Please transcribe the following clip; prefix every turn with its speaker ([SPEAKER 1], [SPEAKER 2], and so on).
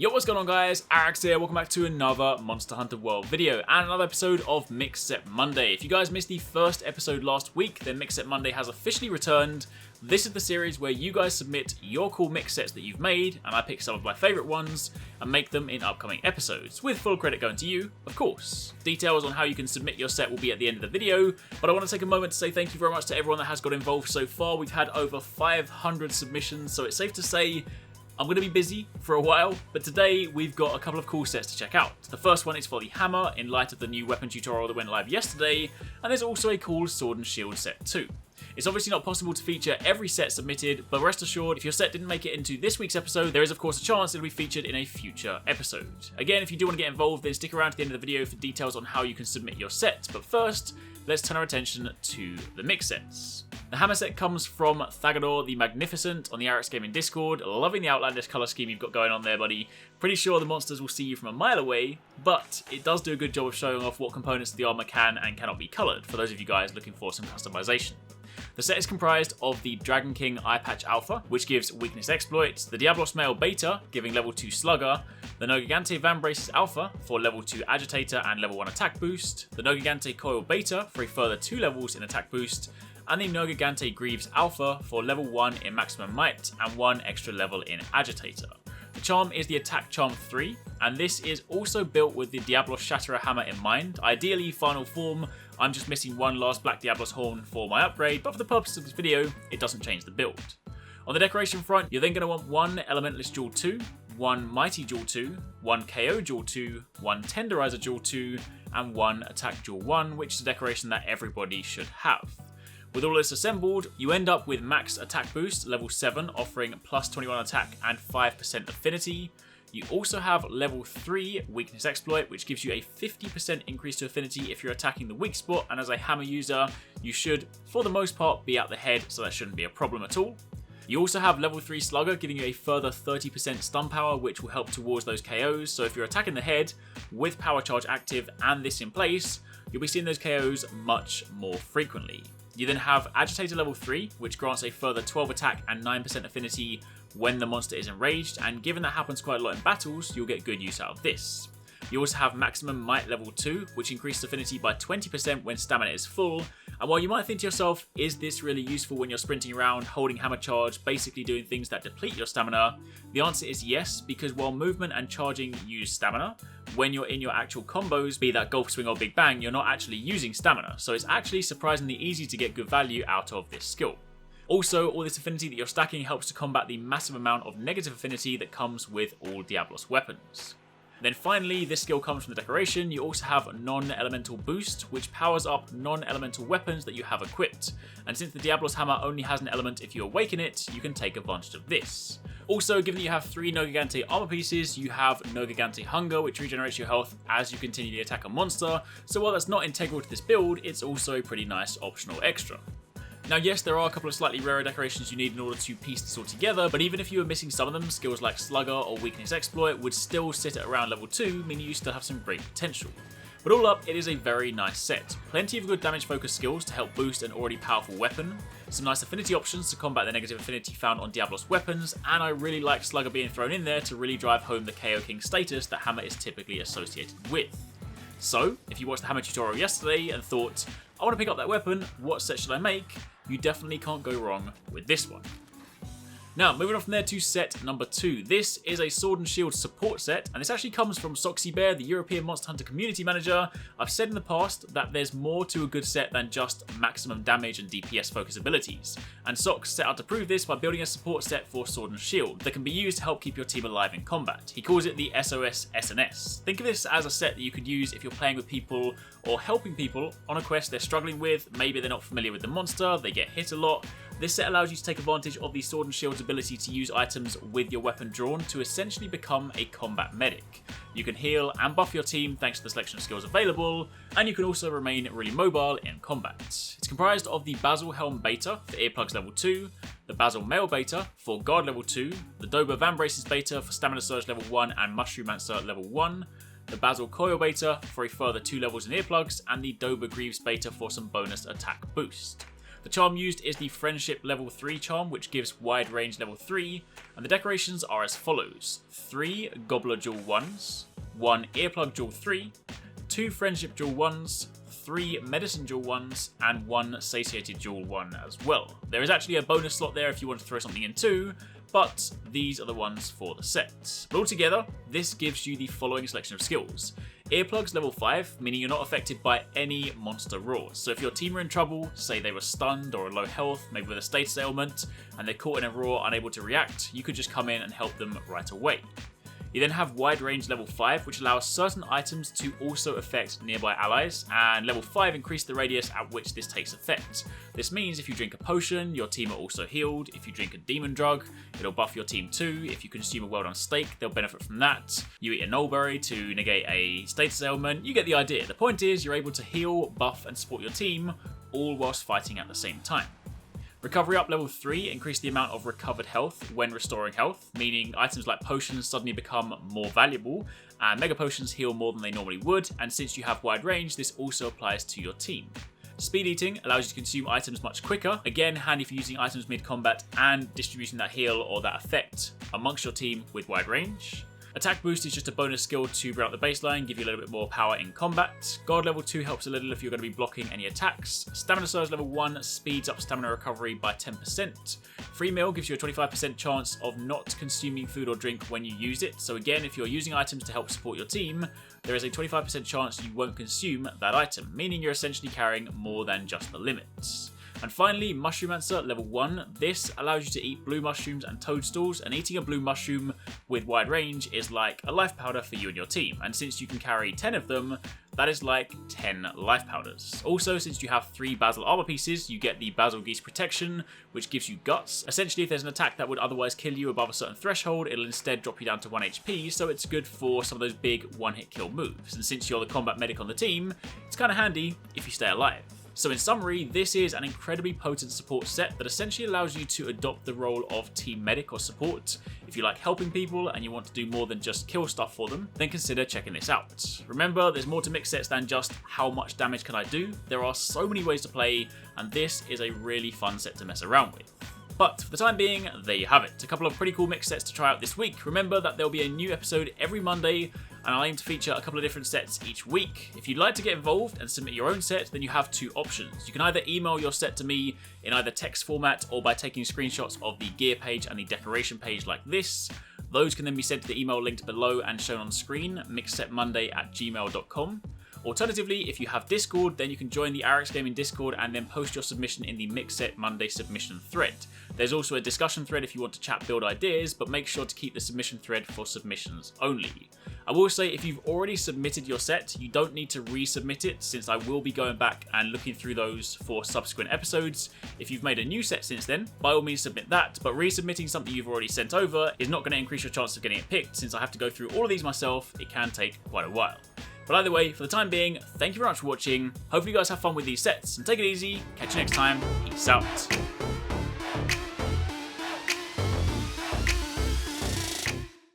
[SPEAKER 1] Yo, what's going on guys? Arekkz here, welcome back to another Monster Hunter World video and another episode of Mix Set Monday. If you guys missed the first episode last week, then Mix Set Monday has officially returned. This is the series where you guys submit your cool mix sets that you've made, and I pick some of my favourite ones and make them in upcoming episodes, with full credit going to you, of course. Details on how you can submit your set will be at the end of the video, but I want to take a moment to say thank you very much to everyone that has got involved so far. We've had over 500 submissions, so it's safe to say I'm going to be busy for a while, but today we've got a couple of cool sets to check out. The first one is for the hammer, in light of the new weapon tutorial that went live yesterday, and there's also a cool sword and shield set too. It's obviously not possible to feature every set submitted, but rest assured, if your set didn't make it into this week's episode, there is of course a chance it'll be featured in a future episode. Again, if you do want to get involved, then stick around to the end of the video for details on how you can submit your set, but first, let's turn our attention to the mix sets. The hammer set comes from Thagador the Magnificent on the Arekkz Gaming Discord. Loving the outlandish colour scheme you've got going on there, buddy. Pretty sure the monsters will see you from a mile away, but it does do a good job of showing off what components of the armour can and cannot be coloured, for those of you guys looking for some customization. The set is comprised of the Dragon King Eye Patch Alpha, which gives Weakness Exploit, the Diablos Male Beta, giving level 2 Slugger, the Nogigante Vambraces Alpha for level 2 Agitator and level 1 attack boost, the Nogigante Coil Beta for a further 2 levels in attack boost, and the Nogigante Greaves Alpha for level 1 in maximum might and 1 extra level in Agitator. The charm is the Attack Charm 3, and this is also built with the Diablos Shatterer Hammer in mind. Ideally, final form. I'm just missing one last Black Diablos Horn for my upgrade, but for the purpose of this video, it doesn't change the build. On the decoration front, you're then going to want one Elementalist Jewel 2, one Mighty Jewel 2, one KO Jewel 2, one Tenderizer Jewel 2, and one Attack Jewel 1, which is a decoration that everybody should have. With all this assembled, you end up with max attack boost, level 7, offering plus 21 attack and 5% affinity. You also have level 3 weakness exploit, which gives you a 50% increase to affinity if you're attacking the weak spot, and as a hammer user, you should, for the most part, be out the head, so that shouldn't be a problem at all. You also have level 3 Slugger, giving you a further 30% stun power, which will help towards those KOs, so if you're attacking the head with power charge active and this in place, you'll be seeing those KOs much more frequently. You then have Agitator level 3, which grants a further 12 attack and 9% affinity when the monster is enraged, and given that happens quite a lot in battles, you'll get good use out of this. You also have Maximum Might level 2, which increases affinity by 20% when stamina is full, and while you might think to yourself, is this really useful when you're sprinting around, holding hammer charge, basically doing things that deplete your stamina? The answer is yes, because while movement and charging use stamina, when you're in your actual combos, be that Golf Swing or Big Bang, you're not actually using stamina, so it's actually surprisingly easy to get good value out of this skill. Also, all this affinity that you're stacking helps to combat the massive amount of negative affinity that comes with all Diablos weapons. Then finally, this skill comes from the decoration. You also have Non-Elemental Boost, which powers up non-elemental weapons that you have equipped. And since the Diablos Hammer only has an element if you awaken it, you can take advantage of this. Also, given that you have 3 Nogigante armor pieces, you have Nogigante Hunger, which regenerates your health as you continue to attack a monster. So while that's not integral to this build, it's also a pretty nice optional extra. Now yes, there are a couple of slightly rarer decorations you need in order to piece this all together, but even if you were missing some of them, skills like Slugger or Weakness Exploit would still sit at around level 2, meaning you still have some great potential. But all up, it is a very nice set. Plenty of good damage focused skills to help boost an already powerful weapon, some nice affinity options to combat the negative affinity found on Diablos weapons, and I really like Slugger being thrown in there to really drive home the KO King status that Hammer is typically associated with. So, if you watched the Hammer tutorial yesterday and thought, I want to pick up that weapon, what set should I make? You definitely can't go wrong with this one. Now, moving on from there to set number 2. This is a Sword and Shield support set, and this actually comes from Soxy Bear, the European Monster Hunter Community Manager. I've said in the past that there's more to a good set than just maximum damage and DPS focus abilities, and Sox set out to prove this by building a support set for Sword and Shield that can be used to help keep your team alive in combat. He calls it the SOS SnS. Think of this as a set that you could use if you're playing with people or helping people on a quest they're struggling with. Maybe they're not familiar with the monster, they get hit a lot. This set allows you to take advantage of the Sword and Shield's ability to use items with your weapon drawn to essentially become a combat medic. You can heal and buff your team thanks to the selection of skills available, and you can also remain really mobile in combat. It's comprised of the Basil Helm Beta for Earplugs level 2, the Basil Male Beta for Guard level 2, the Dober Vambraces Beta for Stamina Surge level 1 and Mushromancer level 1, the Basil Coil Beta for a further 2 levels in earplugs, and the Dober Greaves Beta for some bonus attack boost. The charm used is the Friendship level 3 charm, which gives wide range level 3, and the decorations are as follows: 3 Gobbler Jewel 1s, 1 Earplug Jewel 3, 2 Friendship Jewel 1s, 3 Medicine Jewel 1s, and 1 Satiated Jewel 1 as well. There is actually a bonus slot there if you want to throw something in too, but these are the ones for the set. But altogether, this gives you the following selection of skills. Earplugs level 5, meaning you're not affected by any monster roars. So if your team are in trouble, say they were stunned or low health, maybe with a status ailment, and they're caught in a roar unable to react, you could just come in and help them right away. You then have Wide Range level 5, which allows certain items to also affect nearby allies, and level 5 increase the radius at which this takes effect. This means if you drink a potion, your team are also healed. If you drink a demon drug, it'll buff your team too. If you consume a well-done steak, they'll benefit from that. You eat a nullberry to negate a status ailment. You get the idea. The point is, you're able to heal, buff, and support your team, all whilst fighting at the same time. Recovery up level 3 increase the amount of recovered health when restoring health, meaning items like potions suddenly become more valuable, and mega potions heal more than they normally would, and since you have wide range, this also applies to your team. Speed eating allows you to consume items much quicker, again handy for using items mid-combat and distributing that heal or that effect amongst your team with wide range. Attack boost is just a bonus skill to bring up the baseline, give you a little bit more power in combat. Guard level 2 helps a little if you're going to be blocking any attacks. Stamina Surge level 1 speeds up stamina recovery by 10%. Free meal gives you a 25% chance of not consuming food or drink when you use it. So again, if you're using items to help support your team, there is a 25% chance you won't consume that item, meaning you're essentially carrying more than just the limits. And finally, Mushroomancer level 1. This allows you to eat blue mushrooms and toadstools, and eating a blue mushroom with wide range is like a life powder for you and your team. And since you can carry 10 of them, that is like 10 life powders. Also, since you have 3 Basil armor pieces, you get the Basil Geese Protection, which gives you guts. Essentially, if there's an attack that would otherwise kill you above a certain threshold, it'll instead drop you down to 1 HP, so it's good for some of those big one-hit kill moves. And since you're the combat medic on the team, it's kind of handy if you stay alive. So in summary, this is an incredibly potent support set that essentially allows you to adopt the role of team medic or support. If you like helping people and you want to do more than just kill stuff for them, then consider checking this out. Remember, there's more to mix sets than just how much damage can I do. There are so many ways to play, and this is a really fun set to mess around with. But for the time being, there you have it. A couple of pretty cool mix sets to try out this week. Remember that there'll be a new episode every Monday, and I'll aim to feature a couple of different sets each week. If you'd like to get involved and submit your own set, then you have 2 options. You can either email your set to me in either text format or by taking screenshots of the gear page and the decoration page like this. Those can then be sent to the email linked below and shown on screen, mixsetmonday@gmail.com. Alternatively, if you have Discord, then you can join the Arekkz Gaming Discord and then post your submission in the Mixset Monday submission thread. There's also a discussion thread if you want to chat build ideas, but make sure to keep the submission thread for submissions only. I will say if you've already submitted your set, you don't need to resubmit it, since I will be going back and looking through those for subsequent episodes. If you've made a new set since then, by all means submit that, but resubmitting something you've already sent over is not going to increase your chance of getting it picked. Since I have to go through all of these myself, it can take quite a while. But either way, for the time being, thank you very much for watching. Hopefully you guys have fun with these sets, and take it easy. Catch you next time. Peace out.